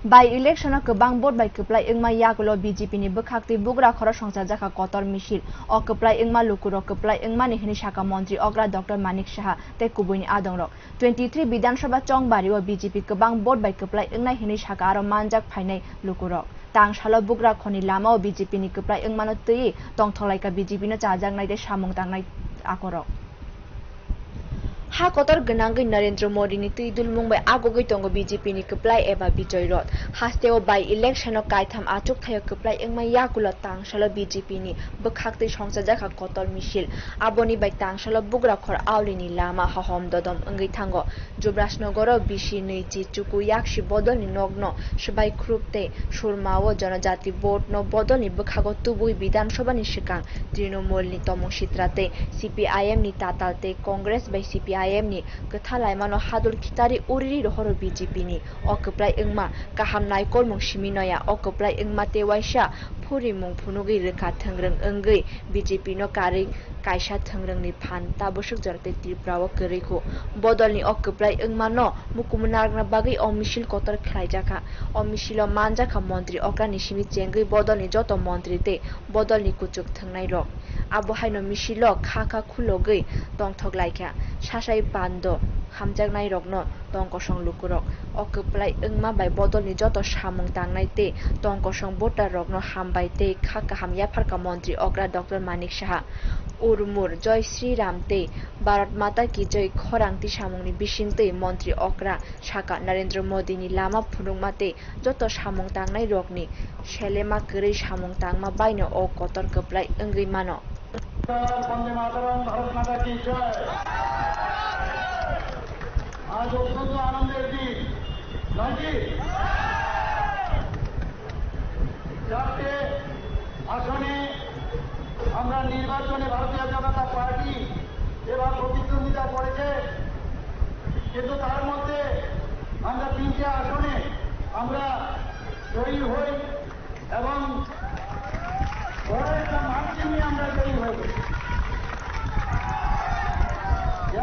By election kebang board by keplai ingma yakulo BJP ni bekhakti bugra khoro songsa jaka kotor misil o keplai ingma lukuro keplai ingma ni hini shaka montri ogra Dr. Manik Saha te kubuni adongrok 23 Bidhan Sabha Chongbari o BJP kebang board by keplai ingna hini shaka aro manjak phainai lukurok tang salo bugra khoni lama o BJP ni keplai ingmano tui tong tholaika BJP no chajak nai de samung tangnai akorok ha kotor genanggai Narendra Modi ni tui dulmung bai agogoi tongo BJP ni keplai eba Bijoy Rot hasteo by election o kaitham achuk thayo keplai engma yakulo tangsalo BJP ni bekhakti songsajaka kotor misil aboni bai tangsalo bugra khor auli ni lama hahom dodom engai thango Jubrasnogoro bishi nei chi chuku yakshi bodol ni nogno sabai krupte surmao janajati board no bodol ni bekhago tubui Bidhan Sabha ni sikang Trinamool ni tomong sitrate CPIM ni tatalte Congress bai CPIM ni kethalai mano hadul kitari uriri rohoro BJP ni o keplai engma kaham naikol mung siminoya o keplai engma te waisa phuri mung phunugi rekha thangreng engai BJP no kari kaisa thangreng ni phan tabosuk jarate tiprao kereiko bodol ni o keplai engma no mukumunarna bagi o misil kotor khlaijaka o misilo manjaka montri okra ni simi chengai bodol ni joto montri te bodol ni kuchuk thangnai rok abo haino misilo khakha khulogoi tongthok laika sasai pando hamjaknai rokno tongkosong lukurok o keplai engma bai bodol ni joto samung tangnai te tongkosong voter rokno hambai te khaka hamya pharka montri okra Dr. Manik Saha Urmur Joy Sri Ram te Bharat Mata ki Joy khorangti samung ni bisingtei montri okra Saka Narendra Modi ni lama phunukma te joto samung tangnai rokni selema kerei samung tangma baino o kotor keplai engai mano Vande Mataram Bharat माता की जय आज अत्यंत आनंदेर दिन नयजी चारटे आसने আমরা নির্বাচনে ভারতীয় জনতা পার্টি এবার প্রতিদ্বন্দ্বিতা করেছে কিন্তু তার মধ্যে আমরা তিনটে আসনে আমরা জয়ী হই এবং বড় একটা মার্জিন নিয়ে আমরা জয়ী হই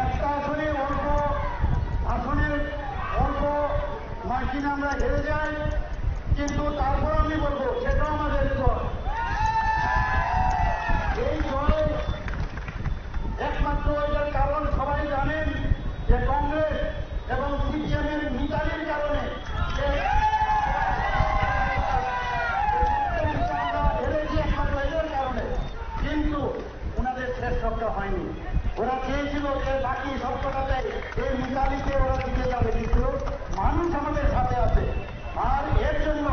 একটা আসনে আসনের অল্প মার্জিনে আমরা হেরে যাই কিন্তু তারপর আমি বলবো সেটাও আমাদের জয় এই জয় একমাত্র এটার কারণ সবাই জানেন যে কংগ্রেস এবং সিপিএম এর মিতালির কারণে হেরেছি একমাত্র এদের কারণে কিন্তু ওনাদের শেষ সবটা হয়নি ওরা চেয়েছিল যে বাকি সবটাতে এই মিতালিকে ওরা দিতে যাবে কিন্তু মানুষ আমাদের সাথে আছে আর এর জন্য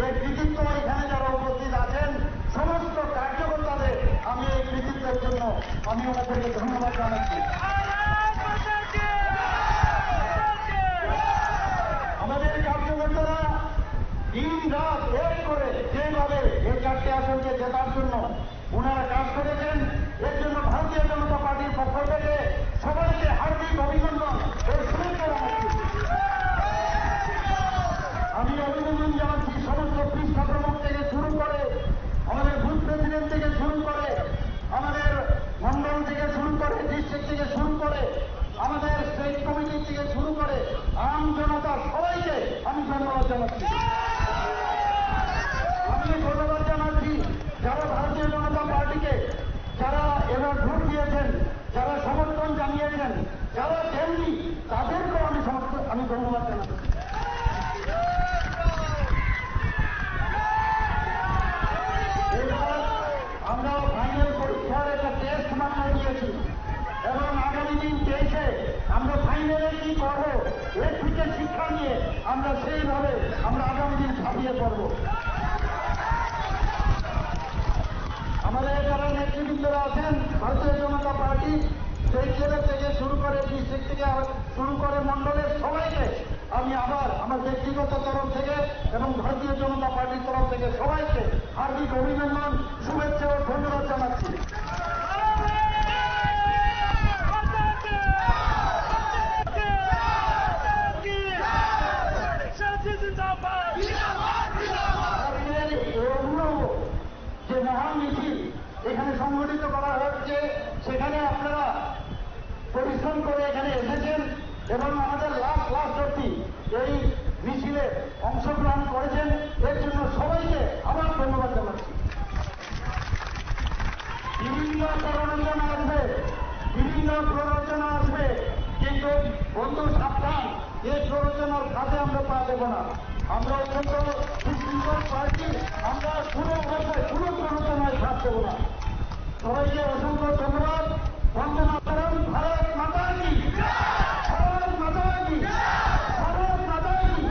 এই কৃতিত্ব এখানে যারা উপস্থিত আছেন সমস্ত কার্যকর্তাদের আমি এই কৃতিত্বের জন্য আমি ওনাদেরকে ধন্যবাদ জানাচ্ছি আমাদের কার্যকর্তারা দিন রাত এক করে যেভাবে এই চারটে আসনকে জেতার জন্য ওনারা কাজ করেছেন এর জন্য ভারতীয় জনতা পার্টির পক্ষ থেকে সবাইকে হার্দিক অভিনন্দন ও শুভেচ্ছা জানাচ্ছি আমি অভিনন্দন জানাচ্ছি সমস্ত পৃষ্ঠ প্রমুখ থেকে শুরু করে আমাদের বুথ প্রেসিডেন্ট থেকে শুরু করে আমাদের মন্ডল থেকে শুরু করে ডিস্ট্রিক্ট থেকে শুরু করে আমাদের স্টেট কমিটি থেকে শুরু করে আম জনতা সবাইকে আমি ধন্যবাদ জানাচ্ছি আমি ধন্যবাদ জানাচ্ছি যারা ভারতীয় জনতা পার্টিকে যারা এবার ভোট দিয়েছেন যারা সমর্থন জানিয়েছেন যারা দেননি তাদেরকেও আমি ধন্যবাদ জানাচ্ছি আমরা ফাইনাল পরীক্ষার একটা টেস্ট মামলা দিয়েছি এবং আগামী দিন 23-এ আমরা ফাইনালে কি করবো এর থেকে শিক্ষা নিয়ে আমরা সেইভাবে আমরা আগামী দিন ছাপিয়ে পড়ব আমাদের যারা নেতৃবৃন্দরা আছেন ভারতীয় জনতা পার্টি সেই জেলা থেকে শুরু করে ডিস্ট্রিক্ট থেকে শুরু করে মন্ডলের সবাইকে আমি আবার আমার ব্যক্তিগত তরফ থেকে এবং ভারতীয় জনতা পার্টির তরফ থেকে সবাইকে হার্দিক অভিনন্দন শুভেচ্ছা ও ধন্যবাদ জানাচ্ছি যে মহান মিছিল এখানে সংগঠিত করা হচ্ছে সেখানে আপনারা পরিশ্রম করে এখানে এসেছেন এবং আমাদের লাস্ট অবধি এই মিছিলে অংশগ্রহণ করে প্ররোচনা আসবে, বিভিন্ন প্ররোচনা আসবে, কিন্তু বন্ধু সাবধান, এই প্ররোচনার কাজে আমরা পা দেব না। আমরা অত্যন্ত সুশৃঙ্খল পার্টি, আমরা কোনো অবস্থায় কোনো প্ররোচনায় সাথ দেব না। সবাইকে অসংখ্য ধন্যবাদ। বন্দে মাতরম। ভারত মাতা কি, ভারত মাতা কি, ভারত মাতা কি।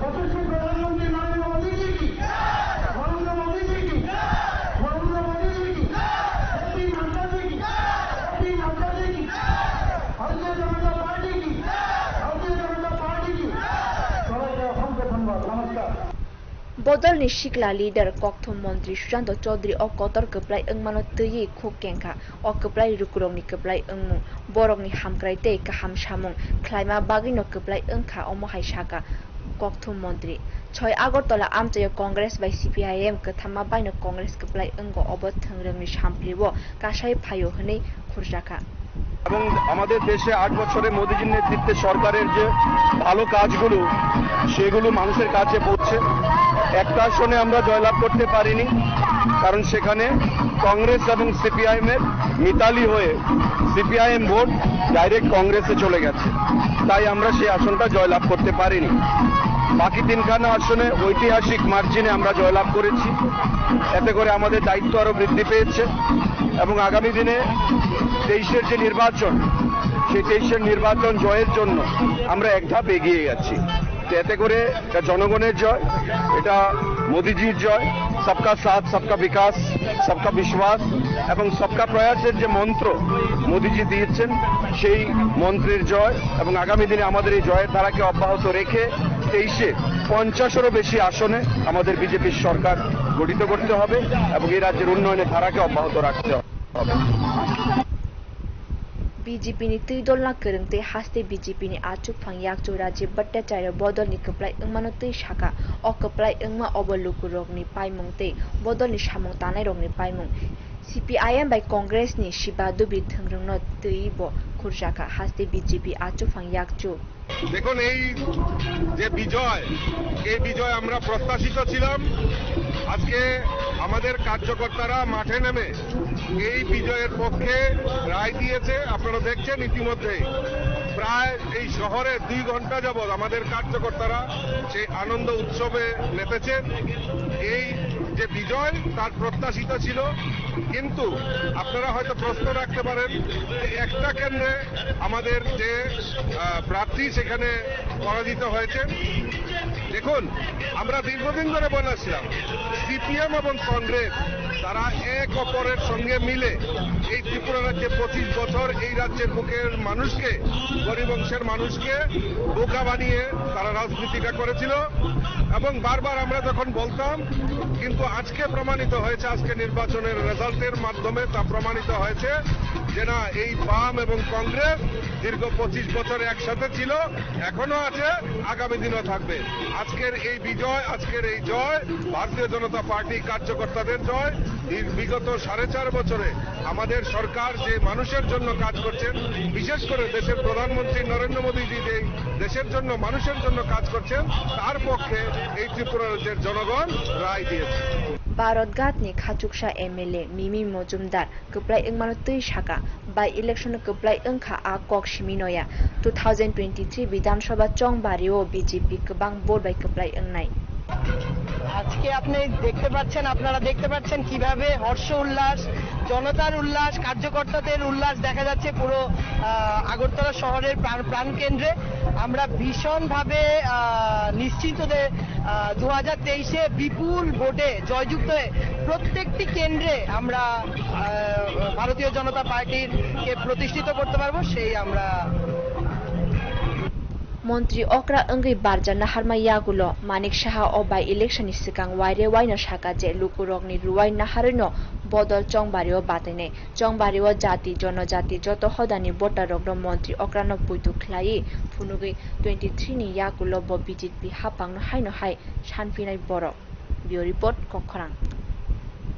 যশস্বী প্রধানমন্ত্রী নরেন্দ্র মোদী জি কি, নরেন্দ্র মোদী জি কি, নরেন্দ্র মোদী জি কি, জেপি নাড্ডা জি কি, জেপি নাড্ডা জি কি, ভারতীয় জনতা পার্টি কি, ভারতীয় জনতা পার্টি কি। সবাইকে অসংখ্য ধন্যবাদ। নমস্কার। Bodol ni Shikla leader Kokthum Mantri Sujanto Chaudhary o Kotor keplai engmano tyi khuk kengkha o keplai rukurong ni keplai engmung borok ni hamkrai tei kaham samung khlaima bagino keplai engkha omo haisaka Kokthum Mantri 6 Agartala amchayo Congress by CPIM kathama baino Congress keplai engo obo thangrang ni samplibo kasai phayo hne khurjaka এবং আমাদের দেশে 8 বছরে মোদিজির নেতৃত্বে সরকারের যে ভালো কাজগুলো সেগুলো মানুষের কাছে পৌঁছে একটা আসনে আমরা জয়লাভ করতে পারিনি কারণ সেখানে কংগ্রেস এবং সিপিআইএম এর মিতালি হয়ে সিপিআইএম ভোট ডাইরেক্ট কংগ্রেসে চলে গেছে তাই আমরা সেই আসনটা জয়লাভ করতে পারিনি বাকি তিনখানা আসনে ঐতিহাসিক মার্জিনে আমরা জয়লাভ করেছি এতে করে আমাদের দায়িত্ব আরো বৃদ্ধি পেয়েছে এবং আগামী দিনে 23-এর যে নির্বাচন সেই 23-এর নির্বাচন জয়ের জন্য আমরা এক ধাপ এগিয়ে যাচ্ছি এতে করে এটা জনগণের জয় এটা মোদিজির জয় সবকা সাথ সবকা বিকাশ সবকা বিশ্বাস এবং সবকা প্রয়াসের যে মন্ত্র মোদিজি দিয়েছেন সেই মন্ত্রের জয় এবং আগামী দিনে আমাদের এই জয়ের ধারাকে অব্যাহত রেখে 23-এ 50-এরও বেশি আসনে আমাদের বিজেপির সরকার গঠিত করতে হবে এবং এই রাজ্যের উন্নয়নের ধারাকে অব্যাহত রাখতে হবে BJP ni tuidol na kerengte haste BJP ni achuk phang yakcho Rajiv Bhattacharya bodol ni keplai engmano tei saka o keplai engma oboluk rok ni paimung tei bodol ni samung tanai rok ni paimung CPIM by Congress ni Shibadubi thengrungno teibo khurjaka haste BJP achuk phang yakcho দেখুন এই যে বিজয় এই বিজয় আমরা প্রত্যাশিত ছিলাম আজকে আমাদের কার্যকর্তারা মাঠে নেমে এই বিজয়ের পক্ষে রায় দিয়েছে আপনারা দেখছেন ইতিমধ্যে প্রায় এই শহরে 2 ঘন্টা যাবত আমাদের কার্যকর্তারা সেই আনন্দ উৎসবে মেতেছেন এই যে বিজয় তার প্রত্যাশিত ছিল কিন্তু আপনারা হয়তো প্রশ্ন রাখতে পারেন একটা কেন্দ্রে আমাদের যে প্রার্থী সেখানে পরাজিত হয়েছে দেখুন আমরা দীর্ঘদিন ধরে বলেছিলাম সিপিএম এবং কংগ্রেস তারা এক অপরের সঙ্গে মিলে এই ত্রিপুরা রাজ্যে 25 বছর এই রাজ্যের বুকের মানুষকে গরিব অংশের মানুষকে বোকা বানিয়ে তারা রাজনীতিটা করেছিল এবং বারবার আমরা যখন বলতাম কিন্তু আজকে প্রমাণিত হয়েছে আজকে নির্বাচনের রেজাল্টের মাধ্যমে তা প্রমাণিত হয়েছে যে না এই বাম এবং কংগ্রেস দীর্ঘ 25 বছরে একসাথে ছিল এখনো আছে আগামী দিনও থাকবে আজকের এই বিজয় আজকের এই জয় ভারতীয় জনতা পার্টি কার্যকর্তাদের জয় বিগত 4.5 বছরে আমাদের সরকার যে মানুষের জন্য কাজ করছেন বিশেষ করে দেশের প্রধানমন্ত্রী নরেন্দ্র মোদীজি যে দেশের জন্য মানুষের জন্য কাজ করছেন তার পক্ষে এই ত্রিপুরা রাজ্যের জনগণ রায় দিয়েছে Barodgat ni Khachuksha MLA Mimi Mojumdar keplai engmano tei saka by election keplai engkha a kok siminoya 2023 Bidhan Sabha Chongbario BJP kebang board by keplai engnai আজকে আপনি দেখতে পাচ্ছেন আপনারা দেখতে পাচ্ছেন কিভাবে হর্ষ উল্লাস জনতার উল্লাস কার্যকর্তাদের উল্লাস দেখা যাচ্ছে পুরো আগরতলা শহরের প্রাণকেন্দ্রে আমরা ভীষণভাবে নিশ্চিত যে 2023-এ বিপুল ভোটে জয়যুক্ত হয়ে প্রত্যেকটি কেন্দ্রে আমরা ভারতীয় জনতা পার্টিকে প্রতিষ্ঠিত করতে পারবো সেই আমরা Montri Okra Engri Barjana Harmayagulo Manik Shaha o by election is Sikang Waire Waina Shaka Je Lukurok ni Ruwai Naharino Bodol Chongbario Batene Chongbario Jati Jono Jati Joto Hodani Botarogno Montri Okra no Puitu Klai Funugi 23 ni Yagulo Bobijit Bi Hapang no Hai no Hai Shanfinai Boro Bio Report Kokkorang